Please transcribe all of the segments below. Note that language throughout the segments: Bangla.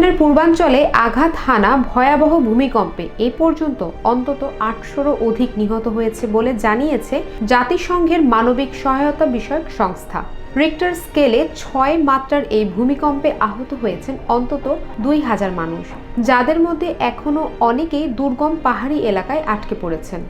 ভিয়েতনামের পূর্বাঞ্চলে আঘাত হানা ভয়াবহ ভূমিকম্পে এ পর্যন্ত অন্তত ৮০০রও অধিক নিহত হয়েছে বলে জানিয়েছে জাতিসংঘের মানবিক সহায়তা বিষয়ক সংস্থা। রিক্টার স্কেলে ৬ মাত্রার এই ভূমিকম্পে আহত হয়েছেন অন্তত ২০০০ মানুষ, যাদের মধ্যে এখনও অনেকেই দুর্গম পাহাড়ি এলাকায় আটকে পড়েছেন।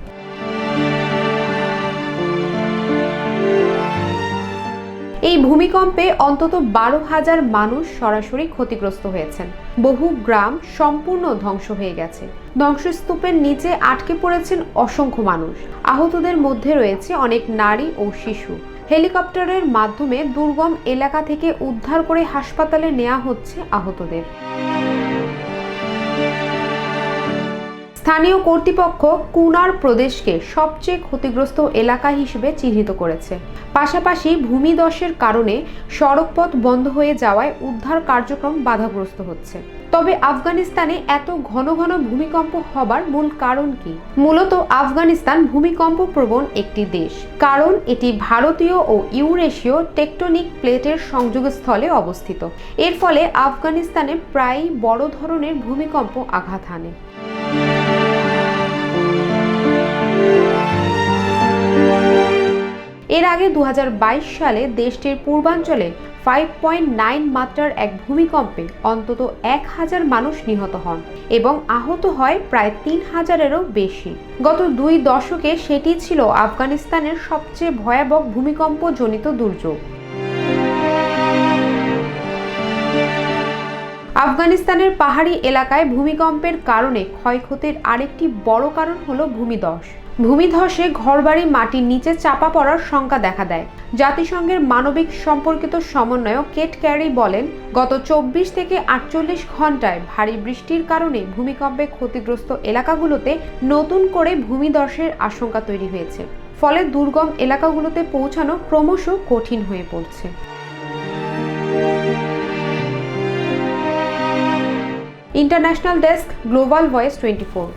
এই ভূমিকম্পে অন্তত ১২,০০০ মানুষ সরাসরি ক্ষতিগ্রস্ত হয়েছেন। বহু গ্রাম সম্পূর্ণ ধ্বংস হয়ে গেছে। ধ্বংসস্তূপের নিচে আটকে পড়েছেন অসংখ্য মানুষ। আহতদের মধ্যে রয়েছে অনেক নারী ও শিশু। হেলিকপ্টারের মাধ্যমে দুর্গম এলাকা থেকে উদ্ধার করে হাসপাতালে নেওয়া হচ্ছে আহতদের। স্থানীয় কর্তৃপক্ষ কুনার প্রদেশকে সবচেয়ে ক্ষতিগ্রস্ত এলাকা হিসেবে চিহ্নিত করেছে। পাশাপাশি ভূমিধসের কারণে সড়কপথ বন্ধ হয়ে যাওয়ায় উদ্ধার কার্যক্রম বাধাগ্রস্ত হচ্ছে। তবে আফগানিস্তানে এত ঘন ঘন ভূমিকম্প হবার মূল কারণ কি? মূলত আফগানিস্তান ভূমিকম্প প্রবণ একটি দেশ, কারণ এটি ভারতীয় ও ইউরেশীয় টেকটনিক প্লেটের সংযোগস্থলে অবস্থিত। এর ফলে আফগানিস্তানে প্রায়ই বড় ধরনের ভূমিকম্প আঘাত হানে। এর আগে ২০২২ সালে দেশটির পূর্বাঞ্চলে 5.9 মাত্রার এক ভূমিকম্পে অন্তত ১,০০০ মানুষ নিহত হন এবং আহত হয় প্রায় ৩,০০০-এরও বেশি। গত ২ দশকে সেটি ছিল আফগানিস্তানের সবচেয়ে ভয়াবহ ভূমিকম্পজনিত দুর্যোগ। আফগানিস্তানের পাহাড়ি এলাকায় ভূমিকম্পের কারণে ক্ষয়ক্ষতির আরেকটি বড় কারণ হলো ভূমিধস। ভূমিধসে ঘরবাড়ি মাটির নিচে চাপা পড়ার শঙ্কা দেখা দেয়। জাতিসংঘের মানবিক সম্পর্কিত সমন্বয়ক কেট ক্যারি বলেন, গত ২৪ থেকে ৪৮ ঘন্টায় ভারী বৃষ্টির কারণে ভূমিকম্পে ক্ষতিগ্রস্ত এলাকাগুলোতে নতুন করে ভূমিধসের আশঙ্কা তৈরি হয়েছে। ফলে দুর্গম এলাকাগুলোতে পৌঁছানো ক্রমশ কঠিন হয়ে পড়ছে। International desk, global voice 24।